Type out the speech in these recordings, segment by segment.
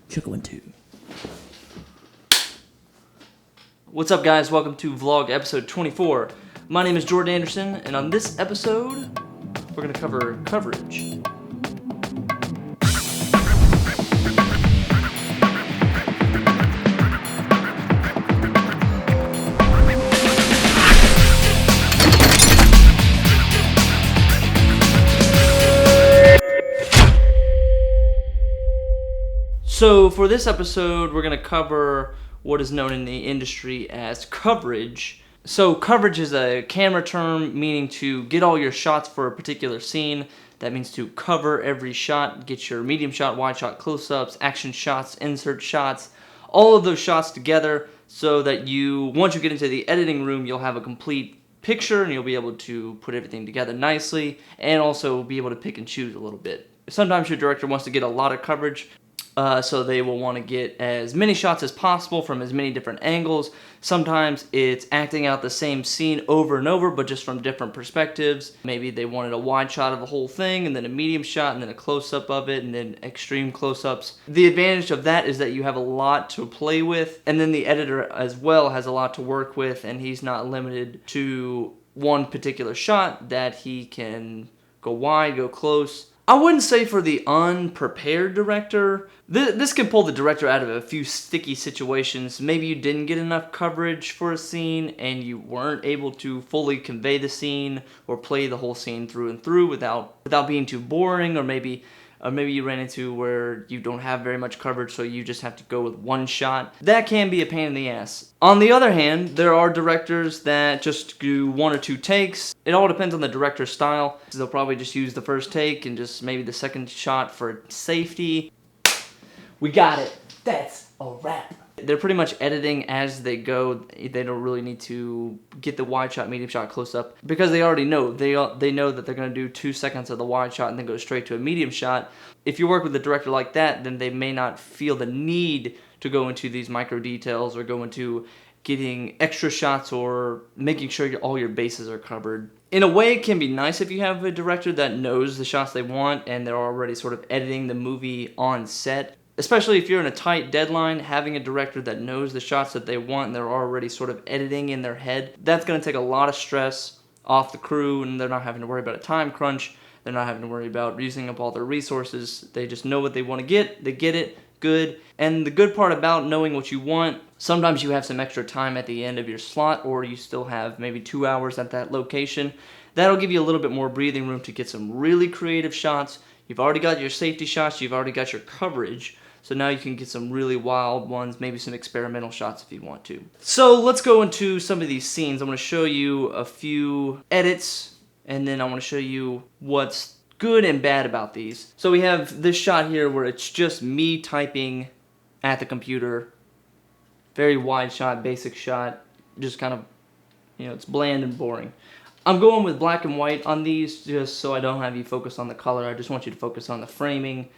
Sugar 1, 2. What's up, guys? Welcome to vlog episode 24. My name is Jordan Anderson, and on this episode, we're going to cover coverage. So for this episode, we're going to cover what is known in the industry as coverage. So coverage is a camera term meaning to get all your shots for a particular scene. That means to cover every shot, get your medium shot, wide shot, close-ups, action shots, insert shots, all of those shots together so that once you get into the editing room, you'll have a complete picture and you'll be able to put everything together nicely and also be able to pick and choose a little bit. Sometimes your director wants to get a lot of coverage. So they will want to get as many shots as possible from as many different angles. Sometimes it's acting out the same scene over and over, but just from different perspectives. Maybe they wanted a wide shot of the whole thing, and then a medium shot, and then a close-up of it, and then extreme close-ups. The advantage of that is that you have a lot to play with, and then the editor as well has a lot to work with, and he's not limited to one particular shot, that he can go wide, go close. I wouldn't say for the unprepared director. This can pull the director out of a few sticky situations. Maybe you didn't get enough coverage for a scene and you weren't able to fully convey the scene or play the whole scene through and through without being too boring, or maybe you ran into where you don't have very much coverage, so you just have to go with one shot. That can be a pain in the ass. On the other hand, there are directors that just do one or two takes. It all depends on the director's style. So they'll probably just use the first take and just maybe the second shot for safety. We got it. That's a wrap. They're pretty much editing as they go. They don't really need to get the wide shot, medium shot, close up, because they already know. They know that they're going to do 2 seconds of the wide shot and then go straight to a medium shot. If you work with a director like that, then they may not feel the need to go into these micro details or go into getting extra shots or making sure all your bases are covered. In a way, it can be nice if you have a director that knows the shots they want and they're already sort of editing the movie on set. Especially if you're in a tight deadline, having a director that knows the shots that they want and they're already sort of editing in their head, that's going to take a lot of stress off the crew, and they're not having to worry about a time crunch. They're not having to worry about using up all their resources. They just know what they want to get. They get it. Good. And the good part about knowing what you want, sometimes you have some extra time at the end of your slot, or you still have maybe 2 hours at that location. That'll give you a little bit more breathing room to get some really creative shots. You've already got your safety shots. You've already got your coverage. So now you can get some really wild ones, maybe some experimental shots if you want to. So let's go into some of these scenes. I'm going to show you a few edits, and then I want to show you what's good and bad about these. So we have this shot here where it's just me typing at the computer. Very wide shot, basic shot, just kind of, it's bland and boring. I'm going with black and white on these just so I don't have you focus on the color. I just want you to focus on the framing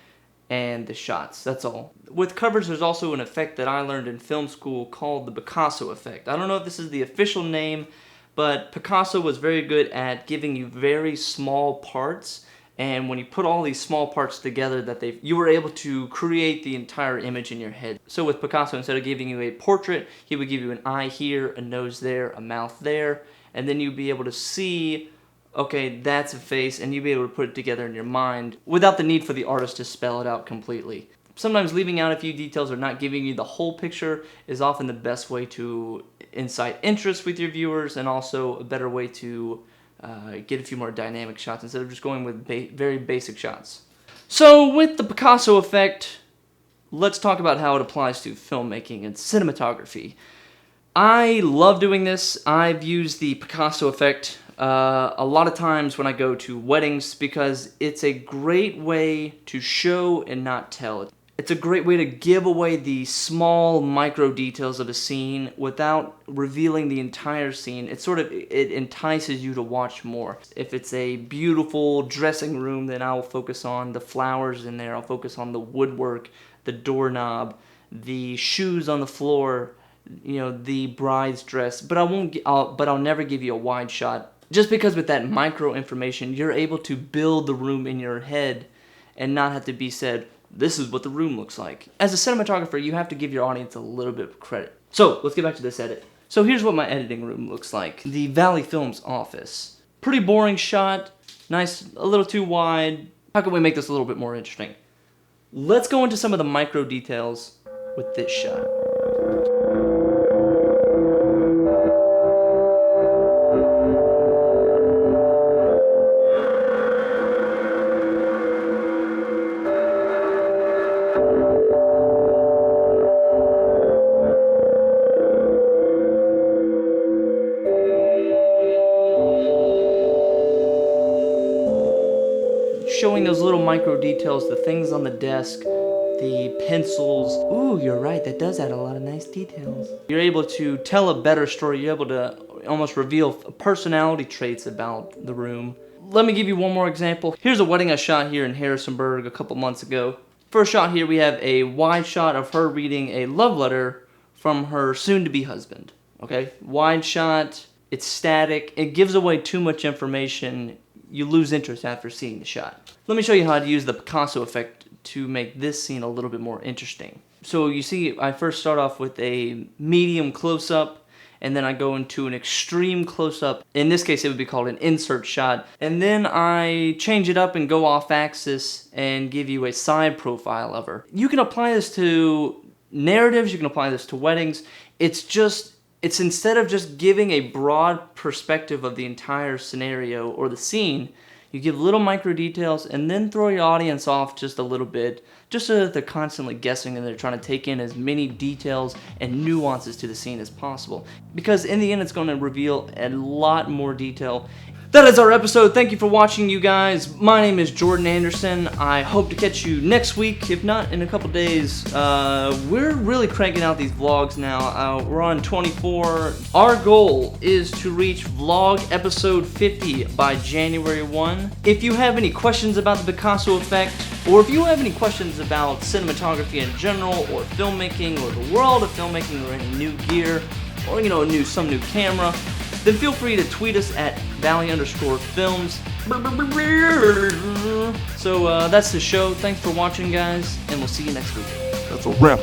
and the shots, that's all. With coverage, there's also an effect that I learned in film school called the Picasso Effect. I don't know if this is the official name, but Picasso was very good at giving you very small parts, and when you put all these small parts together, you were able to create the entire image in your head. So with Picasso, instead of giving you a portrait, he would give you an eye here, a nose there, a mouth there, and then you'd be able to see, okay, that's a face, and you'll be able to put it together in your mind without the need for the artist to spell it out completely. Sometimes leaving out a few details or not giving you the whole picture is often the best way to incite interest with your viewers, and also a better way to get a few more dynamic shots instead of just going with very basic shots. So with the Picasso effect, let's talk about how it applies to filmmaking and cinematography. I love doing this. I've used the Picasso effect a lot of times when I go to weddings because it's a great way to show and not tell. It's a great way to give away the small micro details of a scene without revealing the entire scene. It entices you to watch more. If it's a beautiful dressing room, then I'll focus on the flowers in there. I'll focus on the woodwork, the doorknob, the shoes on the floor, the bride's dress. But I'll never give you a wide shot. Just because with that micro information, you're able to build the room in your head and not have to be said, this is what the room looks like. As a cinematographer, you have to give your audience a little bit of credit. So let's get back to this edit. So here's what my editing room looks like. The Valley Films office. Pretty boring shot. Nice, a little too wide. How can we make this a little bit more interesting? Let's go into some of the micro details with this shot. Showing those little micro details, the things on the desk, the pencils. Ooh, you're right, that does add a lot of nice details. You're able to tell a better story. You're able to almost reveal personality traits about the room. Let me give you one more example. Here's a wedding I shot here in Harrisonburg a couple months ago. First shot here, we have a wide shot of her reading a love letter from her soon-to-be husband. Okay, wide shot, it's static, it gives away too much information. You lose interest after seeing the shot. Let me show you how to use the Picasso effect to make this scene a little bit more interesting. So you see, I first start off with a medium close-up, and then I go into an extreme close-up. In this case, it would be called an insert shot. And then I change it up and go off-axis and give you a side profile of her. You can apply this to narratives, you can apply this to weddings. It's instead of just giving a broad perspective of the entire scenario or the scene, you give little micro details and then throw your audience off just a little bit, just so that they're constantly guessing and they're trying to take in as many details and nuances to the scene as possible. Because in the end, it's going to reveal a lot more detail. That is our episode. Thank you for watching, you guys. My name is Jordan Anderson. I hope to catch you next week, if not in a couple days. We're really cranking out these vlogs now. We're on 24. Our goal is to reach vlog episode 50 by January 1. If you have any questions about the Picasso effect, or if you have any questions about cinematography in general, or filmmaking, or the world of filmmaking, or any new gear, or some new camera, then feel free to tweet us at Valley_Films. So that's the show. Thanks for watching, guys, and we'll see you next week. That's a wrap.